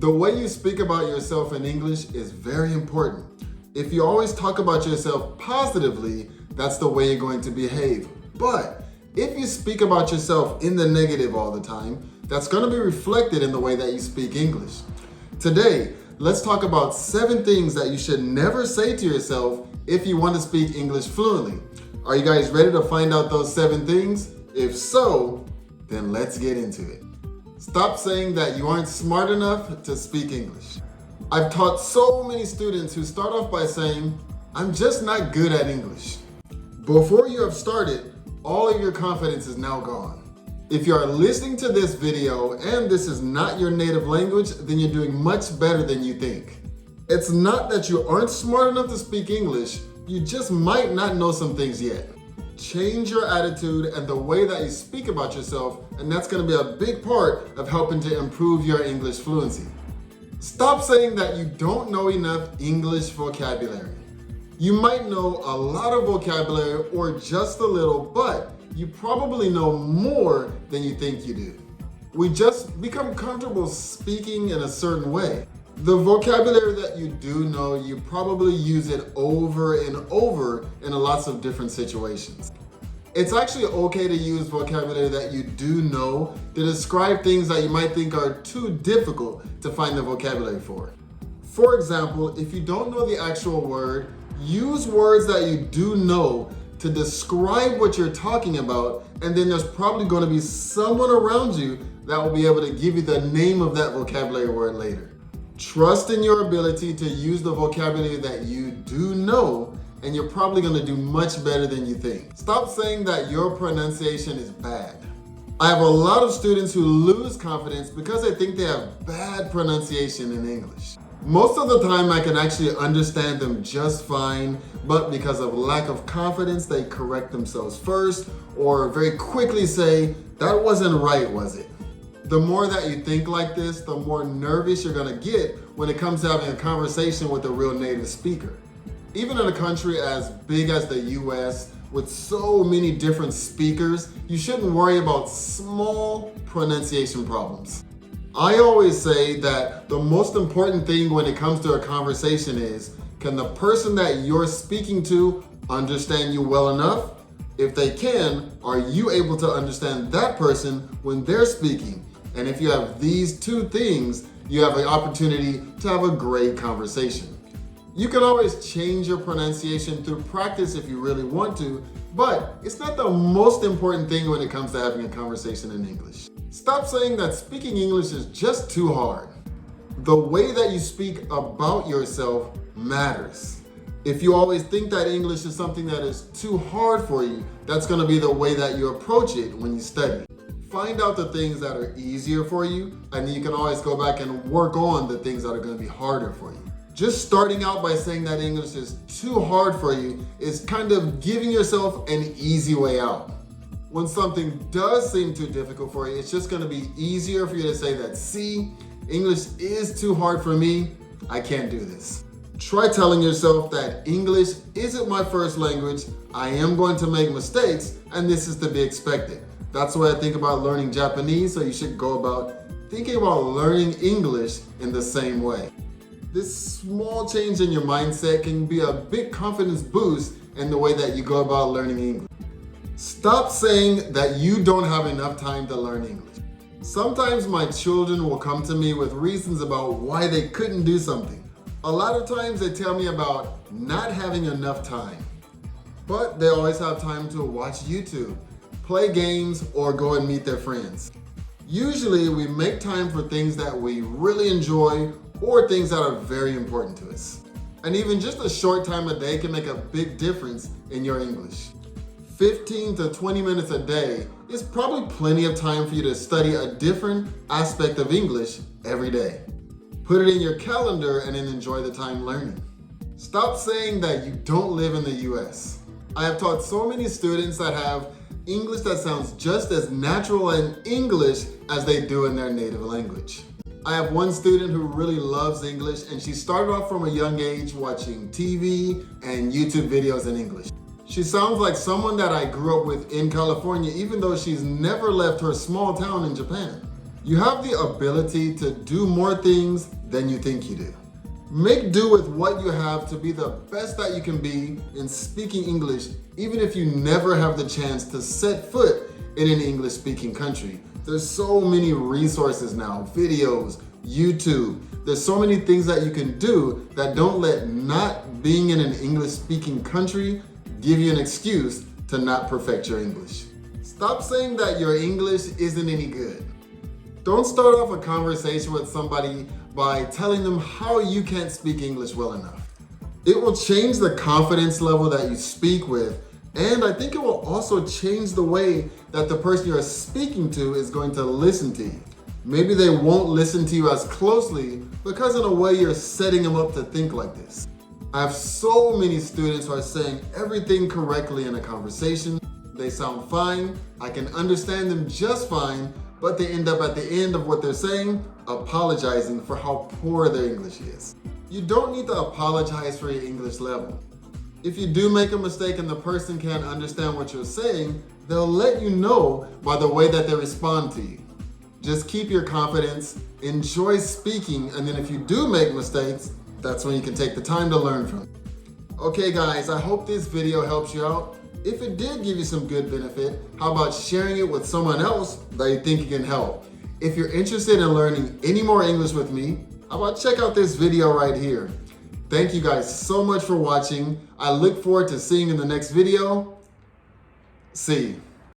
The way you speak about yourself in English is very important. If you always talk about yourself positively, that's the way you're going to behave. But if you speak about yourself in the negative all the time, that's going to be reflected in the way that you speak English. Today, let's talk about 7 things that you should never say to yourself if you want to speak English fluently. Are you guys ready to find out those 7 things? If so, then let's get into it. Stop saying that you aren't smart enough to speak English. I've taught so many students who start off by saying, I'm just not good at English. Before you have started, all of your confidence is now gone. If you are listening to this video and this is not your native language, then you're doing much better than you think. It's not that you aren't smart enough to speak English, you just might not know some things yet. Change your attitude and the way that you speak about yourself, and that's going to be a big part of helping to improve your English fluency. Stop saying that you don't know enough English vocabulary. You might know a lot of vocabulary or just a little, but you probably know more than you think you do. We just become comfortable speaking in a certain way. The vocabulary that you do know, you probably use it over and over in lots of different situations. It's actually okay to use vocabulary that you do know to describe things that you might think are too difficult to find the vocabulary for. For example, if you don't know the actual word, use words that you do know to describe what you're talking about, and then there's probably going to be someone around you that will be able to give you the name of that vocabulary word later. Trust in your ability to use the vocabulary that you do know, and you're probably going to do much better than you think. Stop saying that your pronunciation is bad. I have a lot of students who lose confidence because they think they have bad pronunciation in English. Most of the time I can actually understand them just fine, but because of lack of confidence, they correct themselves first or very quickly say, that wasn't right, was it? The more that you think like this, the more nervous you're gonna get when it comes to having a conversation with a real native speaker. Even in a country as big as the US, with so many different speakers, you shouldn't worry about small pronunciation problems. I always say that the most important thing when it comes to a conversation is, can the person that you're speaking to understand you well enough? If they can, are you able to understand that person when they're speaking? And if you have these 2 things, you have an opportunity to have a great conversation. You can always change your pronunciation through practice if you really want to, but it's not the most important thing when it comes to having a conversation in English. Stop saying that speaking English is just too hard. The way that you speak about yourself matters. If you always think that English is something that is too hard for you, that's going to be the way that you approach it when you study. Find out the things that are easier for you, and then you can always go back and work on the things that are going to be harder for you. Just starting out by saying that English is too hard for you is kind of giving yourself an easy way out. When something does seem too difficult for you, it's just going to be easier for you to say that, see, English is too hard for me, I can't do this. Try telling yourself that English isn't my first language, I am going to make mistakes, and this is to be expected. That's the way I think about learning Japanese, so you should go about thinking about learning English in the same way. This small change in your mindset can be a big confidence boost in the way that you go about learning English. Stop saying that you don't have enough time to learn English. Sometimes my children will come to me with reasons about why they couldn't do something. A lot of times they tell me about not having enough time, but they always have time to watch YouTube, play games, or go and meet their friends. Usually we make time for things that we really enjoy or things that are very important to us. And even just a short time a day can make a big difference in your English. 15 to 20 minutes a day is probably plenty of time for you to study a different aspect of English every day. Put it in your calendar and then enjoy the time learning. Stop saying that you don't live in the US. I have taught so many students that have English that sounds just as natural in English as they do in their native language. I have one student who really loves English, and she started off from a young age watching TV and YouTube videos in English. She sounds like someone that I grew up with in California, even though she's never left her small town in Japan. You have the ability to do more things than you think you do. Make do with what you have to be the best that you can be in speaking English, even if you never have the chance to set foot in an English-speaking country. There's so many resources now, videos, YouTube. There's so many things that you can do that don't let not being in an English-speaking country give you an excuse to not perfect your English. Stop saying that your English isn't any good. Don't start off a conversation with somebody by telling them how you can't speak English well enough. It will change the confidence level that you speak with, and I think it will also change the way that the person you're speaking to is going to listen to you. Maybe they won't listen to you as closely because in a way you're setting them up to think like this. I have so many students who are saying everything correctly in a conversation. They sound fine, I can understand them just fine, but they end up at the end of what they're saying apologizing for how poor their English is. You don't need to apologize for your English level. If you do make a mistake and the person can't understand what you're saying, they'll let you know by the way that they respond to you. Just keep your confidence, enjoy speaking, and then if you do make mistakes, that's when you can take the time to learn from it. Okay guys, I hope this video helps you out. If it did give you some good benefit, how about sharing it with someone else that you think can help? If you're interested in learning any more English with me, how about check out this video right here. Thank you guys so much for watching. I look forward to seeing you in the next video. See you.